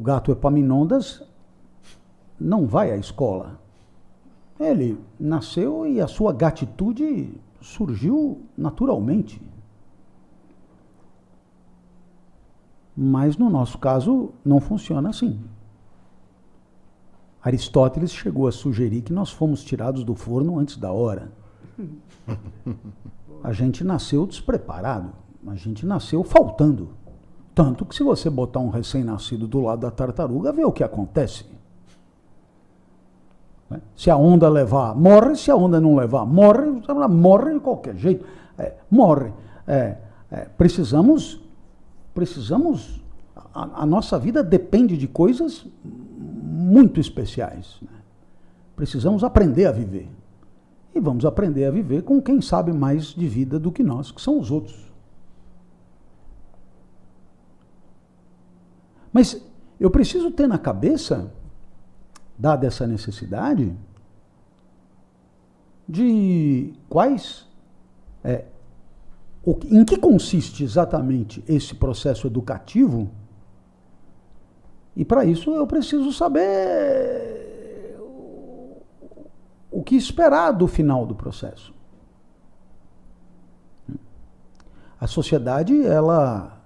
gato Epaminondas não vai à escola. Ele nasceu e a sua gatitude surgiu naturalmente. Mas no nosso caso não funciona assim. Aristóteles chegou a sugerir que nós fomos tirados do forno antes da hora. A gente nasceu despreparado, a gente nasceu faltando. Tanto que se você botar um recém-nascido do lado da tartaruga, vê o que acontece. Se a onda levar, morre. Se a onda não levar, morre. Morre de qualquer jeito. Morre. Precisamos. A nossa vida depende de coisas muito especiais. Né? Precisamos aprender a viver. E vamos aprender a viver com quem sabe mais de vida do que nós, que são os outros. Mas eu preciso ter na cabeça, dada essa necessidade, de em que consiste exatamente esse processo educativo, e para isso eu preciso saber o que esperar do final do processo. A sociedade, ela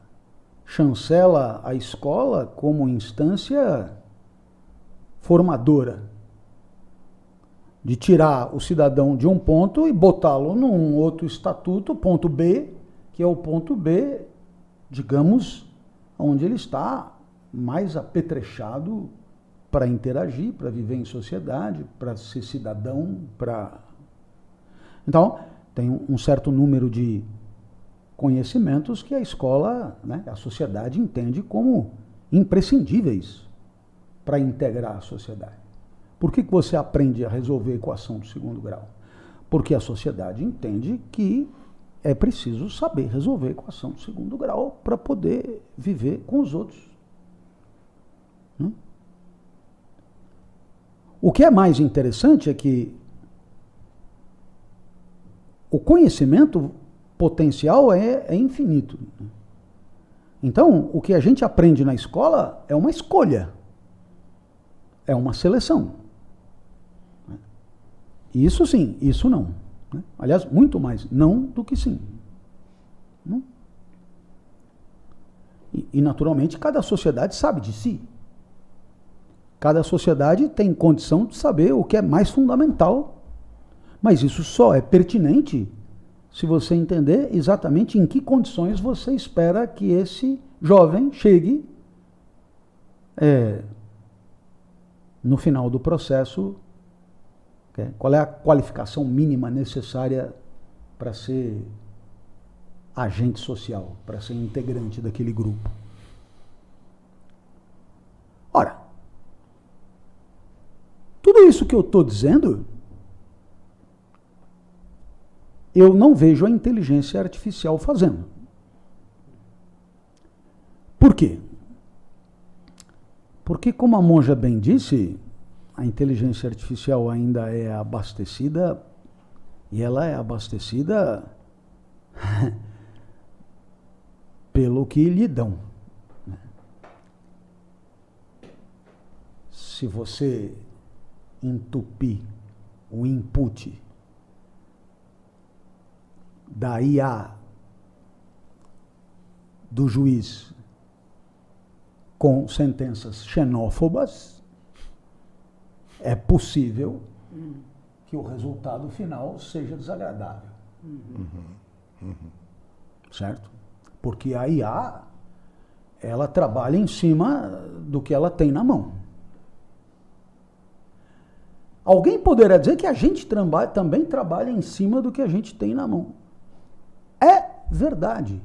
chancela a escola como instância formadora, de tirar o cidadão de um ponto e botá-lo num outro estatuto, ponto B, que é o ponto B, digamos, onde ele está mais apetrechado para interagir, para viver em sociedade, para ser cidadão, para... Então, tem um certo número de conhecimentos que a escola, né, a sociedade entende como imprescindíveis para integrar a sociedade. Por que você aprende a resolver a equação do segundo grau? Porque a sociedade entende que é preciso saber resolver a equação do segundo grau para poder viver com os outros. O que é mais interessante é que o conhecimento potencial é infinito. Então, o que a gente aprende na escola é uma escolha, é uma seleção. Isso sim, isso não. Aliás, muito mais não do que sim. E naturalmente, cada sociedade sabe de si. Cada sociedade tem condição de saber o que é mais fundamental, mas isso só é pertinente se você entender exatamente em que condições você espera que esse jovem chegue no final do processo. Qual é a qualificação mínima necessária para ser agente social, para ser integrante daquele grupo? Ora, tudo isso que eu estou dizendo, eu não vejo a inteligência artificial fazendo. Por quê? Porque, como a monja bem disse, a inteligência artificial ainda é abastecida, e ela é abastecida pelo que lhe dão. Se você entupir o input da IA do juiz com sentenças xenófobas, é possível que o resultado final seja desagradável. Certo? Porque a IA, ela trabalha em cima do que ela tem na mão. Alguém poderá dizer que a gente também trabalha em cima do que a gente tem na mão. É verdade.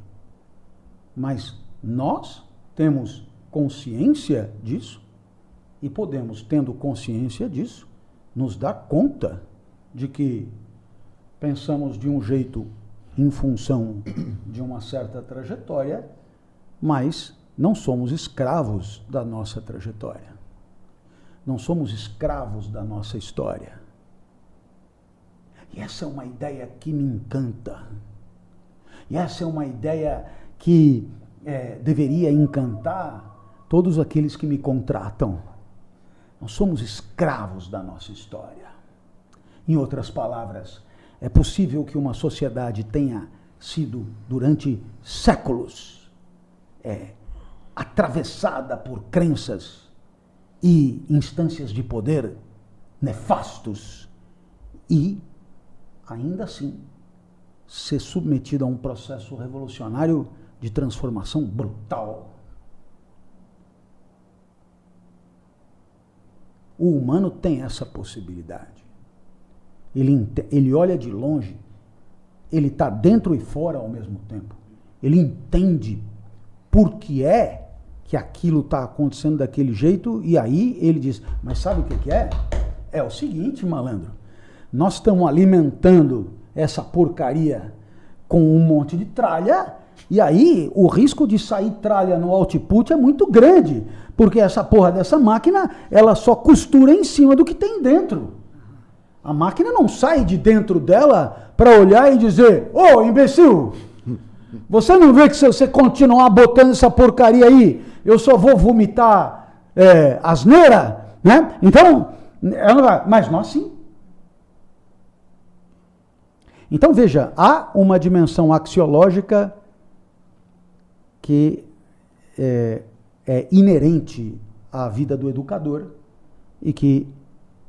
Mas nós temos consciência disso e podemos, tendo consciência disso, nos dar conta de que pensamos de um jeito em função de uma certa trajetória, mas não somos escravos da nossa trajetória. Não somos escravos da nossa história. E essa é uma ideia que me encanta. E essa é uma ideia que deveria encantar todos aqueles que me contratam, nós somos escravos da nossa história. Em outras palavras, é possível que uma sociedade tenha sido, durante séculos, atravessada por crenças e instâncias de poder nefastos e, ainda assim, ser submetida a um processo revolucionário de transformação brutal. O humano tem essa possibilidade. Ele olha de longe, ele está dentro e fora ao mesmo tempo. Ele entende por que é que aquilo está acontecendo daquele jeito, e aí ele diz, mas sabe o que é? É o seguinte, malandro, nós estamos alimentando essa porcaria com um monte de tralha, e aí o risco de sair tralha no output é muito grande, porque essa porra dessa máquina, ela só costura em cima do que tem dentro. A máquina não sai de dentro dela para olhar e dizer, ô, imbecil, você não vê que se você continuar botando essa porcaria aí, eu só vou vomitar asneira, né? Então, ela não vai, mas nós sim. Então, veja, há uma dimensão axiológica que é inerente à vida do educador e que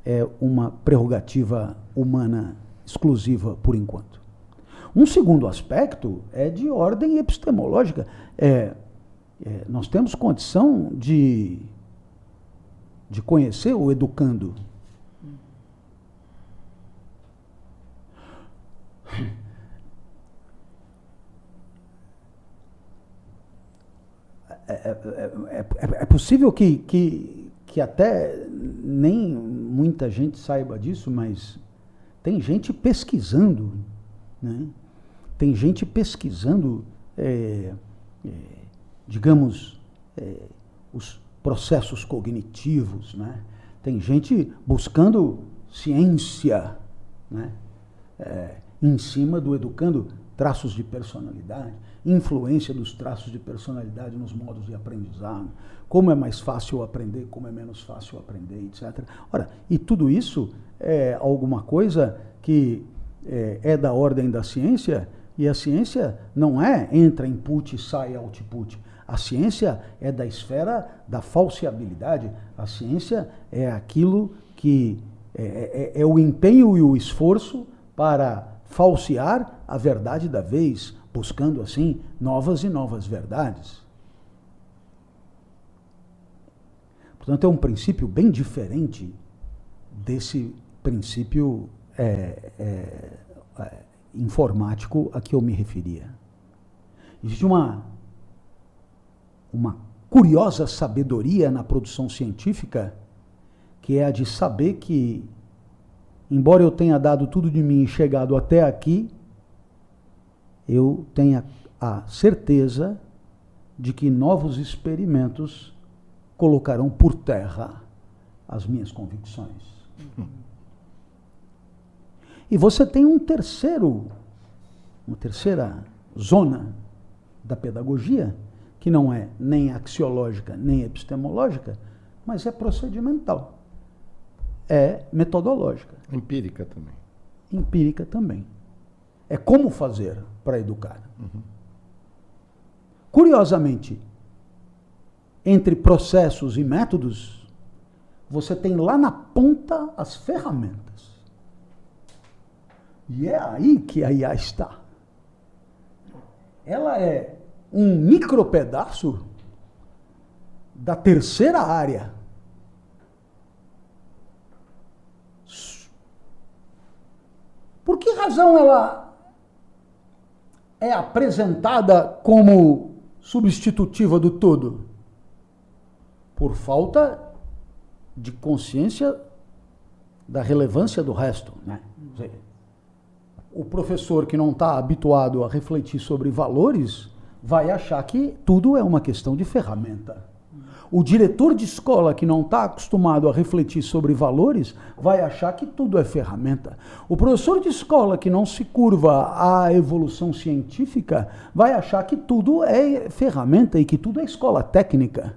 é uma prerrogativa humana exclusiva por enquanto. Um segundo aspecto é de ordem epistemológica. Nós temos condição de conhecer o educando. É possível que até nem muita gente saiba disso, mas tem gente pesquisando, né? Tem gente pesquisando, digamos, os processos cognitivos, né? Tem gente buscando ciência, né? Em cima do educando, traços de personalidade, influência dos traços de personalidade nos modos de aprendizado, como é mais fácil aprender, como é menos fácil aprender, etc. Ora, e tudo isso é alguma coisa que é da ordem da ciência, e a ciência não entra input e sai output. A ciência é da esfera da falseabilidade. A ciência é aquilo que é o empenho e o esforço para falsear a verdade da vez, buscando assim novas e novas verdades. Portanto, é um princípio bem diferente desse princípio informático a que eu me referia. Existe uma curiosa sabedoria na produção científica, que é a de saber que, embora eu tenha dado tudo de mim e chegado até aqui, eu tenha a certeza de que novos experimentos colocarão por terra as minhas convicções. E você tem uma terceira zona da pedagogia, que não é nem axiológica, nem epistemológica, mas é procedimental. É metodológica. Empírica também. Empírica também. É como fazer para educar. Uhum. Curiosamente, entre processos e métodos, você tem lá na ponta as ferramentas. E é aí que a IA está. Ela é um micropedaço da terceira área. Por que razão ela é apresentada como substitutiva do todo? Por falta de consciência da relevância do resto, né? O professor que não está habituado a refletir sobre valores vai achar que tudo é uma questão de ferramenta. O diretor de escola que não está acostumado a refletir sobre valores vai achar que tudo é ferramenta. O professor de escola que não se curva à evolução científica vai achar que tudo é ferramenta e que tudo é escola técnica.